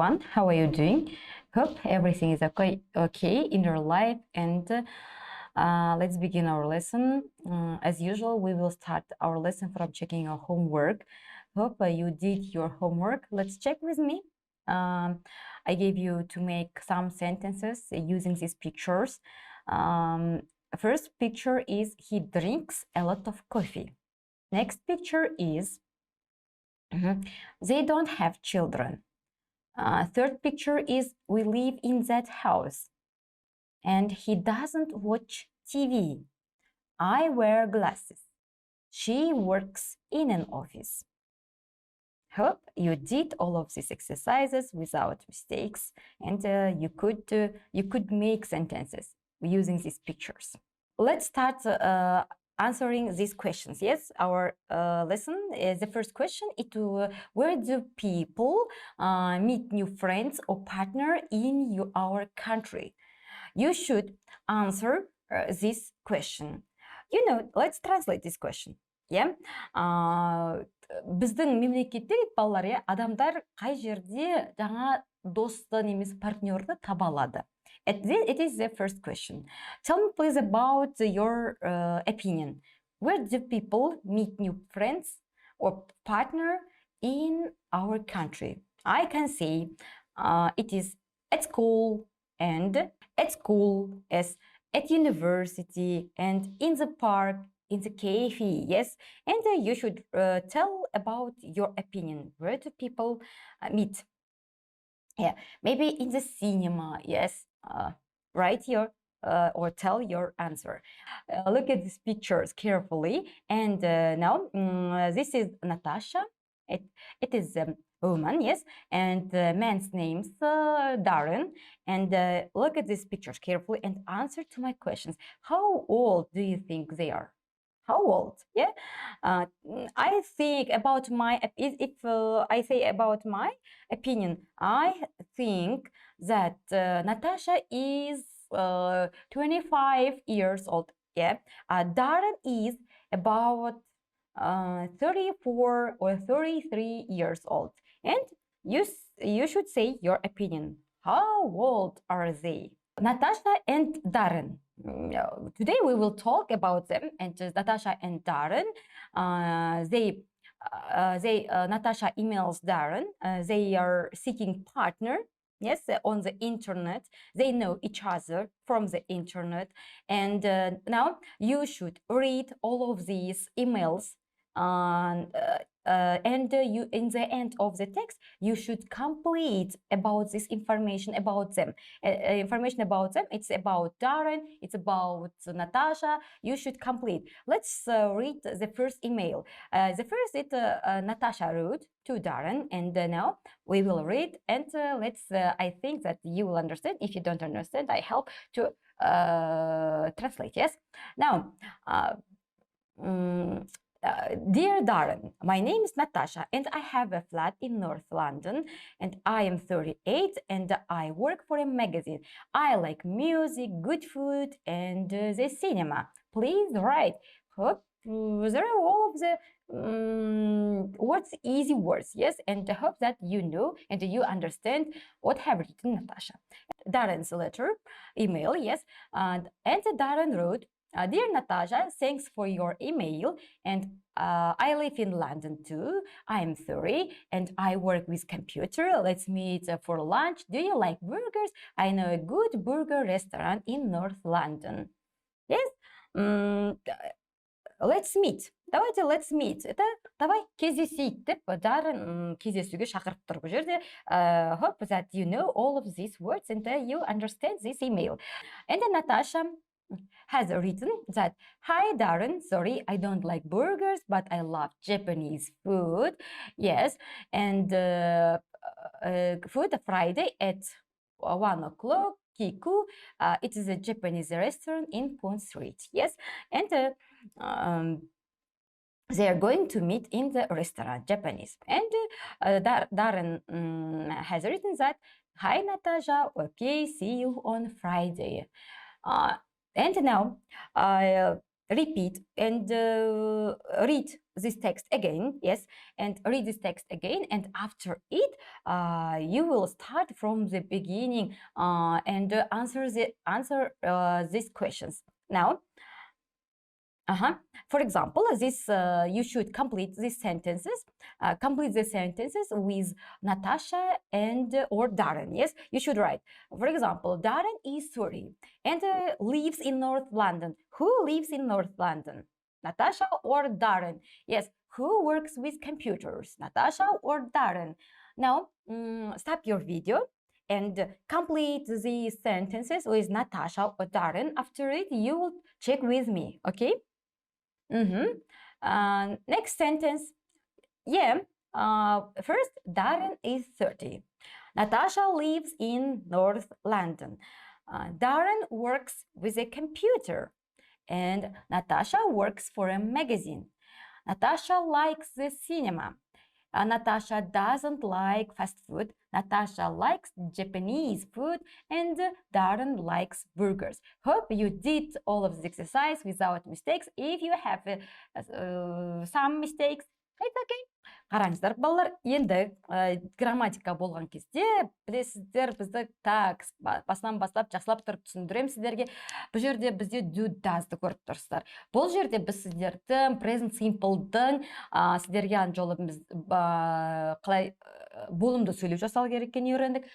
everyone. How are you doing? Hope everything is okay in your life. And let's begin our lesson. As usual, we will start our lesson from checking our homework. Hope you did your homework. Let's check with me. I gave you to make some sentences using these pictures. First picture is he drinks a lot of coffee. Next picture is they don't have children. Third picture is we live in that house. And he doesn't watch TV. I wear glasses. She works in an office. Hope you did all of these exercises without mistakes, and you could make sentences using these pictures. Let's start answering these questions. Yes, our lesson is the first question. Where do people meet new friends or partner in our country? You should answer this question. Let's translate this question. Yeah. Біздің мемлекетте дейді балалар, адамдар қай жерде жаңа досты немесе партнерді таба алады? It is the first question. Tell me please about your opinion. Where do people meet new friends or partner in our country? I can say it is at school, and at school, as at university, and in the park, in the cafe, yes. And you should tell about your opinion. Where do people meet? Yeah, maybe in the cinema, yes. Write your or tell your answer. Look at these pictures carefully. And now this is Natasha. It is a woman, yes, and the man's name's Darren. And look at these pictures carefully and answer to my questions. How old do you think they are? How old? Yeah, I think about my, if I say about my opinion, I think that Natasha is 25 years old. Yeah, Darren is about 34 or 33 years old. And you should say your opinion. How old are they? Natasha and Darren. Today we will talk about them, and Natasha and Darren. Natasha emails Darren. They are seeking partner. Yes, on the internet. They know each other from the internet. And now you should read all of these emails. And you, in the end of the text, you should complete about this information about them. Information about them. It's about Darren. It's about Natasha. You should complete. Let's read the first email. The first is Natasha wrote to Darren, and now we will read. And I think that you will understand. If you don't understand, I help to translate. Yes. Now. Dear Darren, my name is Natasha and I have a flat in North London, and I am 38 and I work for a magazine. I like music, good food, and the cinema. Please write. Hope there are all of the words, easy words, yes, and I hope that you know and you understand what have written Natasha. Darren's letter, email, yes, and Darren wrote, Dear Natasha, thanks for your email, and I live in London too. I'm 30 and I work with computer. Let's meet for lunch. Do you like burgers? I know a good burger restaurant in North London. Yes? Let's meet. Давайте let's meet. Это давай кездесейік деп Даррен кездесуге шақырып тұр бұл жерде. Hope that you know all of these words and you understand this email. And then Natasha has written that, Hi Darren, sorry, I don't like burgers, but I love Japanese food. Yes, and food Friday at 1 o'clock, Kiku. It is a Japanese restaurant in Pond Street. Yes, and they are going to meet in the restaurant, Japanese. And Darren has written that, Hi Natasha, okay, see you on Friday. And now repeat and read this text again, yes, and read this text again, and after it you will start from the beginning and answer these questions. Now for example, this you should complete these sentences. Complete the sentences with Natasha and or Darren. Yes, you should write. For example, Darren is 30 and lives in North London. Who lives in North London? Natasha or Darren? Yes. Who works with computers? Natasha or Darren? Now, stop your video and complete the sentences with Natasha or Darren. After it, you will check with me. Okay. Next sentence. Yeah. First, Darren is 30. Natasha lives in North London. Darren works with a computer. And Natasha works for a magazine. Natasha likes the cinema. Natasha doesn't like fast food. Natasha likes Japanese food, and Darren likes burgers. Hope you did all of this exercise without mistakes. If you have some mistakes, it's okay. Қараңыздар, балалар, енді грамматика болған кезде білесіздер, бізді так басынан бастап жақсылап тұрып түсіндіремін сіздерге. Бұл жерде бізде do does'ды көріп тұрсыздар. Бұл жерде біз сіздерді present simple'дың сіздерге жолы біз қалай болымды сөйлеу жасау керек екенін үйрендік.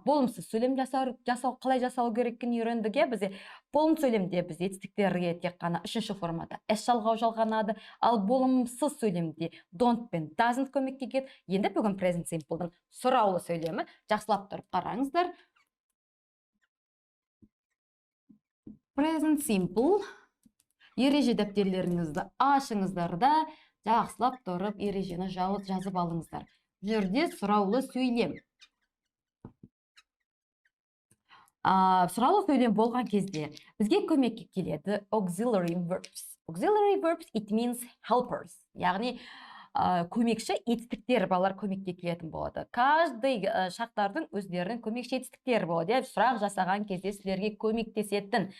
Болымсыз сөйлем қалай жасау керек екенін үйрендік. Бізде болым сөйлемде біз етістіктерге тек қана үшінші формада s жалғау жалғанады, ал болымсыз сөйлемде don't пен doesn't көмекке келеді. Енді бүгін present simple'дың сұраулы сөйлемі. Жақсылап тұрып қараңыздар. Present simple. Ереже дәптерлеріңізді ашыңыздар да жақсылап тұрып ережені жазып алыңыздар. Жерде сұраулы сөйлем. Сұраулы сөйлем болған кезде бізге көмекке келеді auxiliary verbs. Auxiliary verbs, it means helpers. Яғни көмекші етістіктер балалар көмекке келетін болады. Каждый шақтардың өздерінің көмекші етістіктері болады. Сұрақ жасаған кезде сіздерге көмектесетін.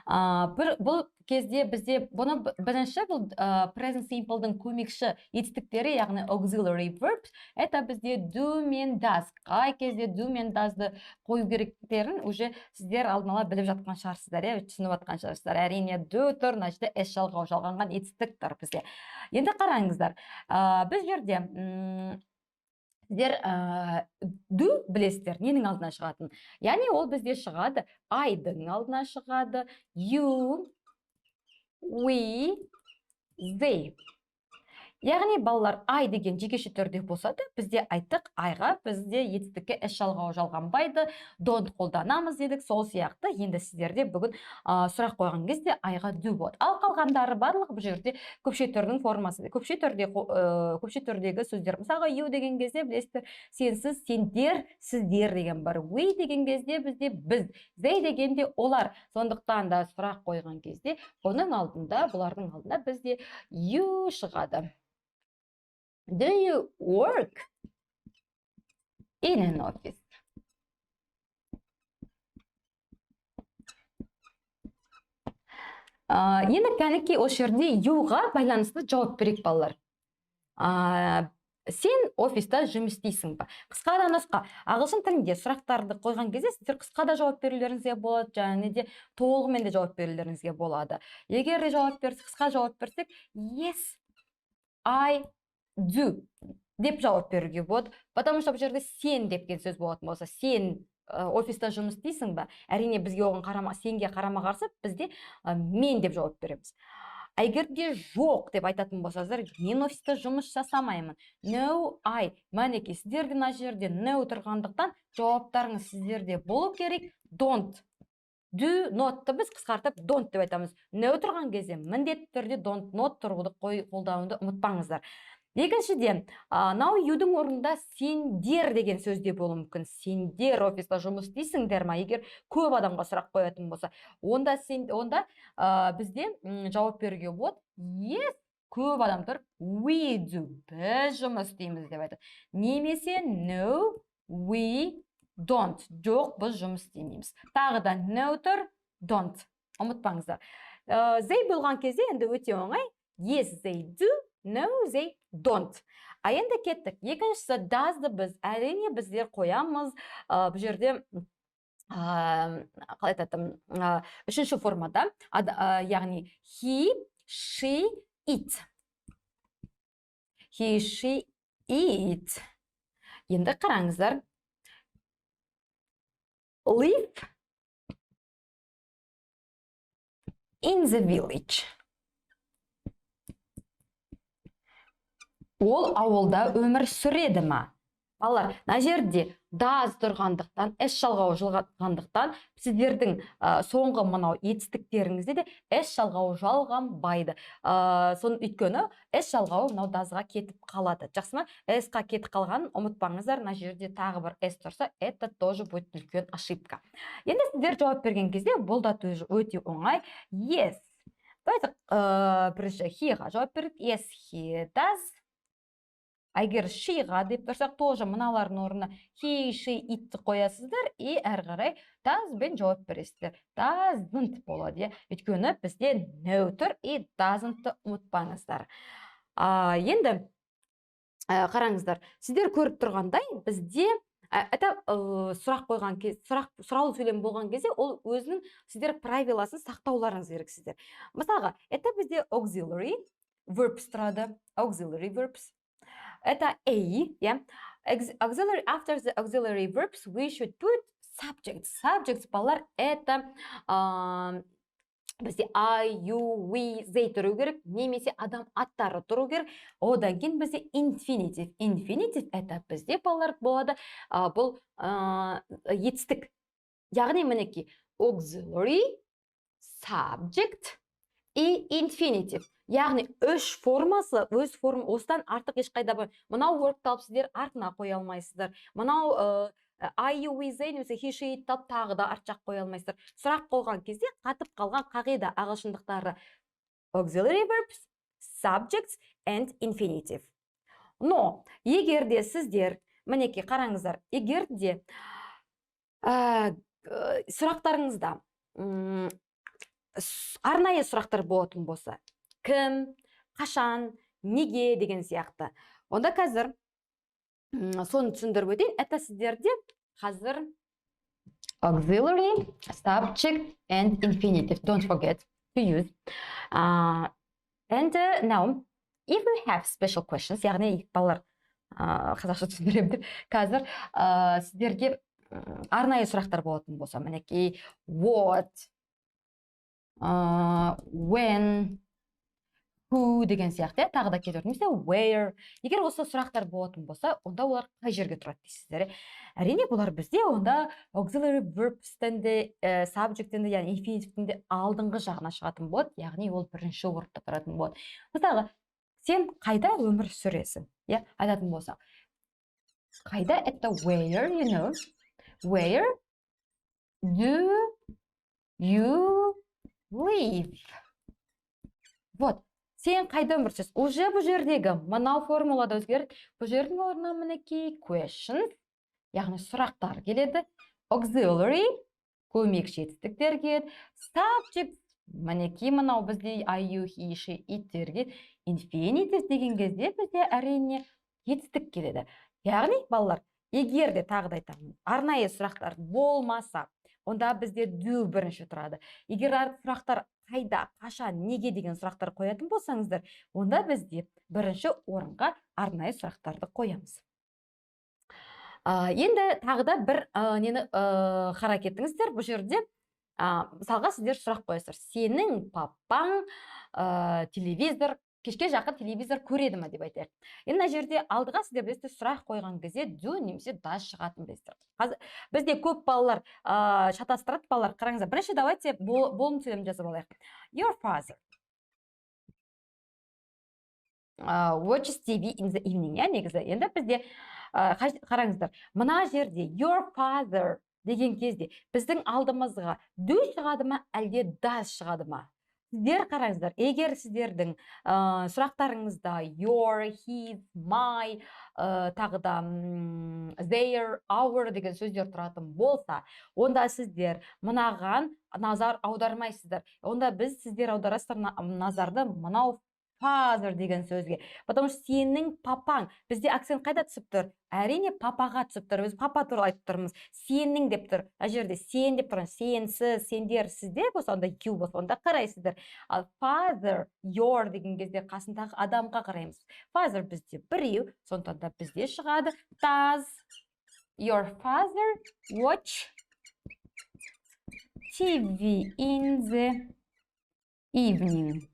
Бұл кезде бізде бұны бірінші бұл present simple'дың көмекші етістіктері, яғни auxiliary verbs. Это бізде do мен does. Қай кезде do мен does'ды қою керектерін уже сіздер алдын ала біліп жатқан шығарсыздар, түсініп жатқан шығарсыздар. Әрине do тұр, значит s жалғау жалғанған етістік тұр бізде. Енді қараңыздар, біз жерде сіздер do білесіздер, ненің алдына шығатын? Яғни ол бізде шығады, I-дың алдына шығады, you, we, they. Яғни балалар I деген жекеше түрде болса да, бізде айттық I-ға бізде етістікке s жалғау жалғанбайды, don't қолданамыз дедік, сол сияқты. Енді сіздерде бүгін сұрақ қойған кезде I-ға do болады. Ал қалғандары барлығы бұл жерде көпше түрдің формасы. Көпше түрдегі сөздер. Мысалға you деген кезде білесіздер, сенсіз, сендер, сіздер деген бар. We деген кезде бізде біз, they дегенде олар. Сондықтан да сұрақ қойған кезде бұның алдында, бұлардың алдында бізде you шығады. Do you work in an office? Енді кәнекей осы жерде you-ға байланысты жауап берейік балалар. Сен офиста жұмыс істейсің ба? Қысқа да нұсқа. Ағылшын тілінде сұрақтарды қойған кезде сіздер қысқа да жауап берулеріңізге болады, және де толығымен де жауап берулеріңізге болады. Егер де жауап берсек, қысқа жауап берсек, yes, I do деп жауап беруге болады. Потому что бұл жерде сен депкен сөз болатын болса, сен офиста жұмыс істейсің ба? Әрине бізге оған сенге қарама қарсы бізде мен деп жауап береміз. Егерде жоқ деп айтатын болсаңыздар, мен офиста жұмыс жасамаймын. No, I. Мәнеке, сіздерде мына жерде no тұрғандықтан жауаптарыңыз сіздерде болу керек. Don't. Do not'ты біз қысқартып don't деп айтамыз. No тұрған кезде міндетті түрде don't not тұруды қолдануды ұмытпаңыздар. Екіншіден, now you'дың орнында сендер деген сөзде болуы мүмкін. Сендер офиста жұмыс істейсіңдер ма? Егер көп адамға сұрақ қоятын болса, онда бізде жауап беруге болады. Yes, көп адамдар we do, біз жұмыс істейміз деп айтады. Немесе no, we don't, жоқ, біз жұмыс істемейміз. Тағы да no тұр, don't. Ұмытпаңыздар. They болған кезде енді өте оңай. Yes, they do. No, they don't. Енді кеттік. Екіншісі does'ды біз әрине біздер қоямыз. Бұл жерде қалай айтатым, үшінші формада, яғни he, she, it. He, she, it. Енді қараңыздар. Live in the village. Ол ауылда өмір сүреді ма? Балалар, мына жерде does тұрғандықтан, s жалғауы жалғандықтан, сіздердің соңғы мынау етістіктеріңізде де s жалғауы жалғанбайды. Соны өйткені s жалғауы мынау does'ға кетіп қалады. Жақсы ма? S-қа кетіп қалғанын ұмытпаңыздар. Мына жерде тағы бір s тұрса, это тоже будет үлкен ошибка. Енді сіздер жауап берген кезде бұл да өте оңай. Yes. Давайте бірінші he-ға жауап бердік. Yes, he does. Егер she-ға деп тұрсақ, тоже мыналардың орнына he, she, it қоясыздар и әрі қарай does-бен жауап бересіздер. Doesn't болады. Өйткені бізде no тұр и doesn't-ты ұмытпаңыздар. Енді қараңыздар, сіздер көріп тұрғандай, бізде сұрақ қойған кезде, сұраулы сөйлем болған кезде, ол өзінің сіздер правиласын сақтауларыңыз керексіздер. Мысалға, это бізде auxiliary verbs тұрады. Auxiliary verbs. Это A, yeah. Auxiliary, after the auxiliary verbs, we should put subjects. Subjects, балалар, это бізде I, you, we, they тұру керек, немесе адам аттары тұру керек. Одан кейін бізде infinitive. Infinitive, это бізде балалар болады. Бұл етістік. Яғни мінеки, auxiliary, subject и infinitive. Яғни үш формасы, өз форма, осыдан артық ешқайда бар. Мынау word алып сіздер артына қоя алмайсыздар. Мынау I, you, we, they, немесе he, she, it тағы да арт жақ қоя алмайсыздар. Сұрақ қойған кезде қатып қалған қағида ағылшындықтары auxiliary verbs, subjects and infinitive. Но егер де сіздер, мінеки қараңыздар, егер де сұрақтарыңызда арнайы сұрақтар болатын болса, кім, қашан, неге деген сияқты. Онда қазір соны түсіндіріп өтейін. Это сіздерде қазір auxiliary, subject and infinitive. Don't forget to use. And now, if you have special questions, яғни балалар қазақша түсіндірем деп, қазір сіздерге арнайы сұрақтар болатын болса, мінеки what, when, who деген сияқты, тағы да кетіп немесе where. Егер осы сұрақтар болатын болса, онда олар қай жерге тұрады дейсіздер. Әрине, бұлар бізде онда auxiliary verbs-тен де, subject-тен де, яғни infinitive-тен де алдыңғы жағына шығатын болады, яғни ол бірінші орында тұратын болады. Мысалы, сен қайда өмір сүресің? Айтатын болсақ. Қайда, это where, you know. Where do you live? Вот. Сен қайда өмір сүресің? Уже бұл жердегі мынау формулада өзгерді. Бұл жердің орнына мінеки questions, яғни сұрақтар келеді. Auxiliary, көмекші етістіктер келеді. Subject, мінеки мынау бізде I, you, he, she, it терге. Infinitive деген кезде бізде әрине етістік келеді. Яғни, балалар, егер де тағы да айтамын, арнайы сұрақтар болмаса, онда бізде do бірінші тұрады. Егер сұрақтар қайда, қашан, неге деген сұрақтар қоятын болсаңыздар, онда бізде бірінші орынға арнайы сұрақтарды қоямыз. Енді тағы да бір нені қарай кеттіңіздер. Бұл жерде мысалға сіздер сұрақ қоясыздар. Сенің папаң телевизор, кешке жақын телевизор көреді ме деп айтайық. Енді мына жерде алдыға сіздер білесіздер, сұрақ қойған кезде do немесе does шығатын білесіздер. Бізде көп балалар шатастырады, балалар. Қараңыздар, бірінші давайте болым сөйлем жазып алайық. Your father watches TV in the evening. Негізі, енді бізде қараңыздар, мына жерде your father деген кезде біздің алдымызға do шығады ма, әлде does шығады ма? сіздер қараңыздар, егер сіздердің сұрақтарыңызда your, his, my, тағы да their, our деген сөздер тұратын болса, онда сіздер мынаған назар аудармайсыздар. Онда біз сіздер аударасыздар назарды мынау father деген сөзге. Потому что сенің папаң, бізде акцент қайда түсіп тұр? Әрине папаға түсіп тұр. Біз папа туралы айтып тұрмыз. Сенің деп тұр. Ана жерде сен деп тұрған, сенсіз, сендер, сізде болса, онда you болса, онда қарайсыздар. Ал father, your деген кезде қасындағы адамға қараймыз. Father бізде біреу, сондықтан да бізде шығады. Does your father watch TV in the evening?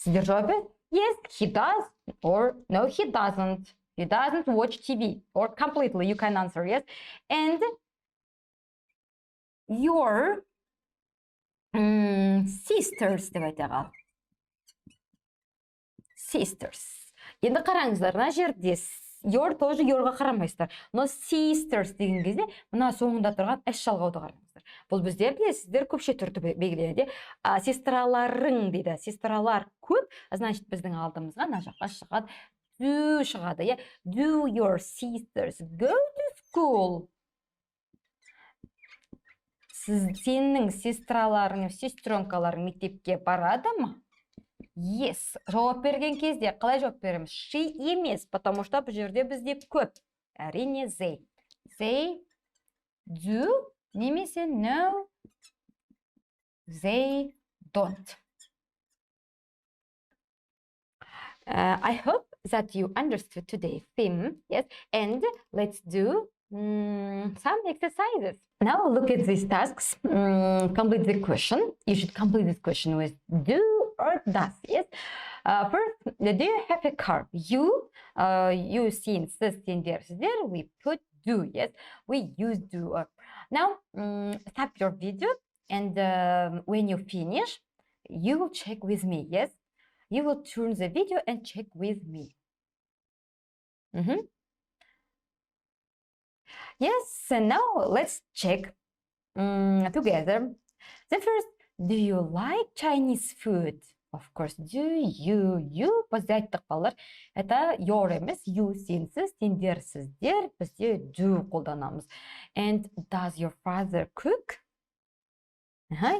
Сіздер жауап беріңіз. Yes, he does, or no, he doesn't. He doesn't watch TV, or completely you can answer yes. And your sisters деп айтайық. Sisters. Енді қараңыздар, мына жерде your тоже yourға қарамайсыздар. Но sisters деген кезде мына соңында тұрған әш жалғауды қараңыздар. Бұл бізде білесіздер көпше түрді белгіленеді. Сестраларың дейді. Сестралар көп, значит біздің алдымызға мына жаққа шығады. Do шығады. Do your sisters go to school? Сенің сестраларың, сестренкаларың мектепке барады ма? Yes. Жауап берген кезде қалай жауап береміз? She емес, потому что бұл жерде бізде көп. Әрине they. They do немесе no, they don't. I hope that you understood today's theme. Yes, and let's do some exercises. Now look at these tasks. Complete the question. You should complete this question with do or does. Yes. First, do you have a car? You since there we put do. Yes, we use do. Now stop your video, and when you finish, you will check with me. Yes, you will turn the video and check with me. Yes, and now let's check together. The first, do you like Chinese food? Of course, do you? You бізде айттық балалар. Это your емес, you сенсіз, сендер, сіздер, бізде do қолданамыз. And does your father cook?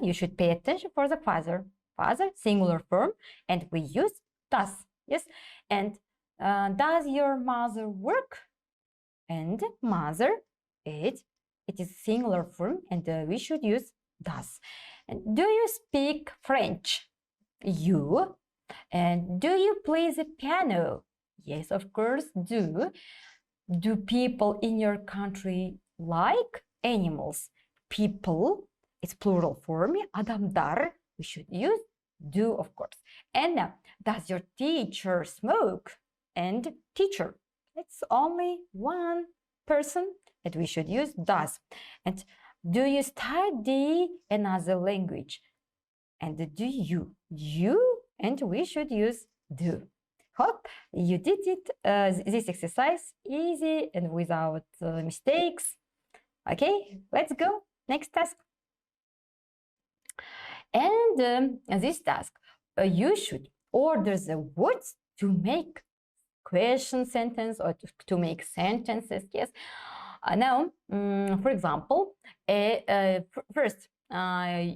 You should pay attention for the father. Father, singular form, and we use does. Yes, and does your mother work? And mother, it is singular form, and we should use does. And do you speak French? You. And do you play the piano? Yes, of course, do. Do people in your country like animals? People, it's plural form. Адамдар, we should use do, of course. And now, does your teacher smoke? And teacher, it's only one person that we should use does. And do you study another language? And do you? You, and we should use do. Hope you did it, this exercise easy and without mistakes. Okay, let's go. Next task. And this task, you should order the words to make question sentence or to make sentences. Yes. Now, for example, first,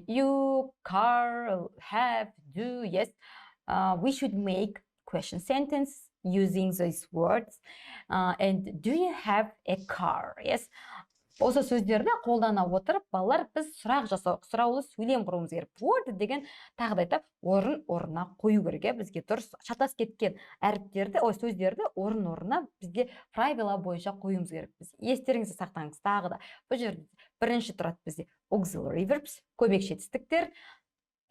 you, car, have, do. Yes, we should make question sentence using these words. And do you have a car? Yes. Осы сөздерді қолдана отырып, балалар біз сұрақ жасау, сұраулы сөйлем құруымыз керек. Word деген тағы да айтып, орнына қою керек. Бізге дұрыс шатас кеткен әріптерді, сөздерді орнына бізге правила бойынша қоюымыз керек. Біз естеріңізде сақтаңыз. Тағы да бұл жерде бірінші тұрады бізде auxiliary verbs, көмекші етістіктер,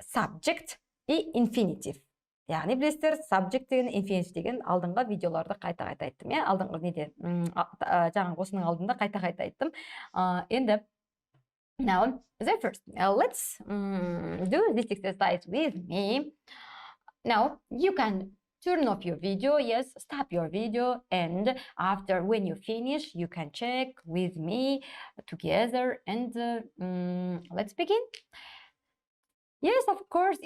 subject и infinitive. Яғни білесіздер, subject деген, infinitive деген алдыңғы видеоларды қайта айттым. Алдыңғы неде, жаңағы осының алдында қайта айттым. Енді, now, the first, let's do this exercise with me. Now, you can turn off your video. Yes, stop your video, and after when you finish, you can check with me together, and let's begin. Yes, of course,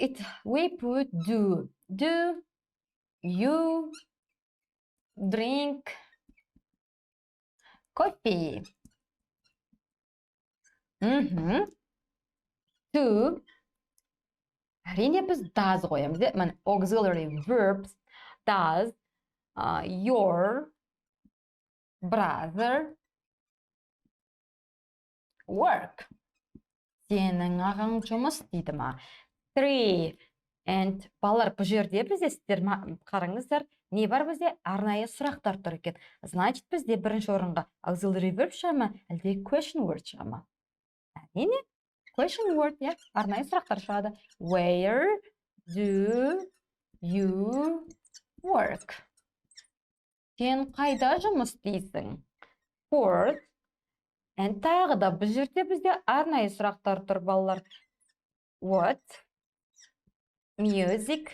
we put do you drink coffee? To әрине біз does қоямыз. Міне auxiliary verbs. Does your brother work? Сенің ағаң жұмыс істейді ма? 3. And балалар, бұл жерде бізде сіздер қараңыздар, не бар бізде? Арнайы сұрақтар тұр екен. Значит, бізде бірінші орынға auxiliary verb шыға ма, әлде question word шыға ма? Әрине, question word, иә, арнайы сұрақтар шығады. Where do you work? Сен қайда жұмыс істейсің? 4. And тағы да бұл жерде бізде арнайы сұрақтар тұр, балалар. What music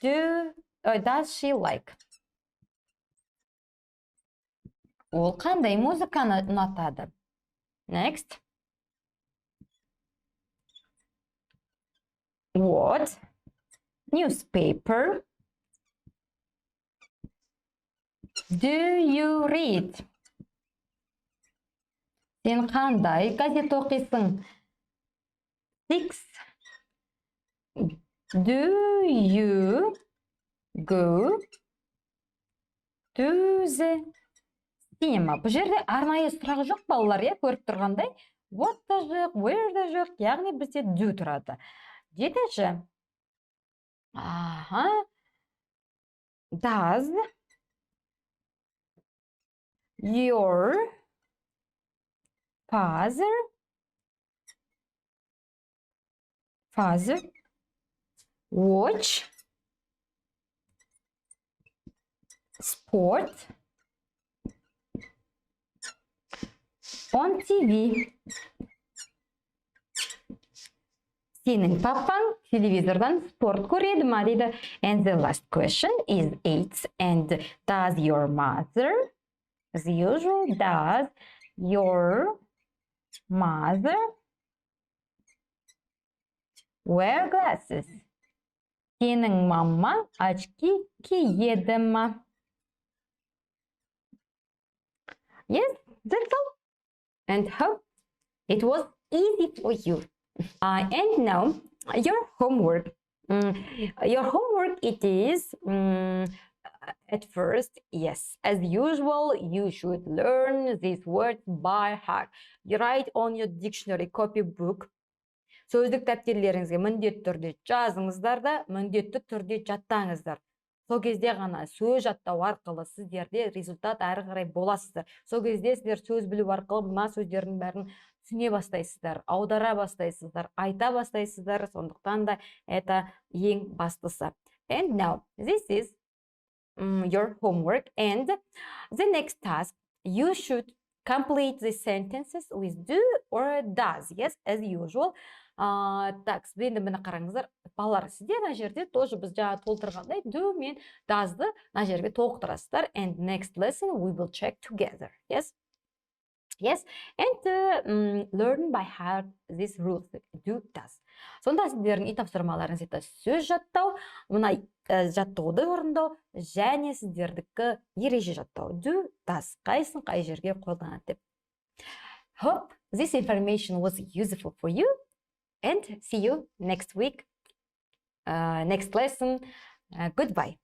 does she like? Ол қандай музыканы ұнатады? Next. What newspaper do you read? Сен қандай газет оқисың? 6. Do you go to the cinema? Бұл жерде арнайы сұрақ жоқ, балалар, иә, көріп тұрғандай. What да жоқ, where да жоқ, яғни бізде do тұрады. 7. Does your father watch sport on TV? Сенің папаң телевизордан спорт көреді ма дейді. And the last question is 8. And does your mother, as usual, does your mother wear glasses? Сенің мамаң очки киеді ма? Yes, that's all. And hope it was easy for you. And now your homework. Your homework, it is at first, yes, as usual, you should learn these words by heart. You write on your dictionary copybook. Сөздік дәптерлеріңізге міндетті түрде жазыңыздар да, міндетті түрде жаттаңыздар. Сол кезде ғана сөз жаттау арқылы сіздерде результат әрі қарай боласыздар. Сол кезде сіздер сөз білу арқылы мына сөздердің бәрін түсіне бастайсыздар, аудара бастайсыздар, айта бастайсыздар. Сондықтан да это ең бастысы. And now, this is your homework. And the next task, you should complete the sentences with do or does. Yes, as usual. Так, енді мені қараңыздар, балалар, сіздер мына жерде тоже біз жаңа толтырғандай do мен does'ды мына жерге толықтырасыздар. And next lesson we will check together. Yes. Yes, and learn by heart these rules. Do, does. Сонда сіздердің үй тапсырмаларыңыз еді сөз жаттау, мына жаттауды орындау, және сіздердікі ереже жаттау. Do, does. Қайсын қай жерге қолданады деп. Hope this information was useful for you. And see you next week, next lesson. Goodbye.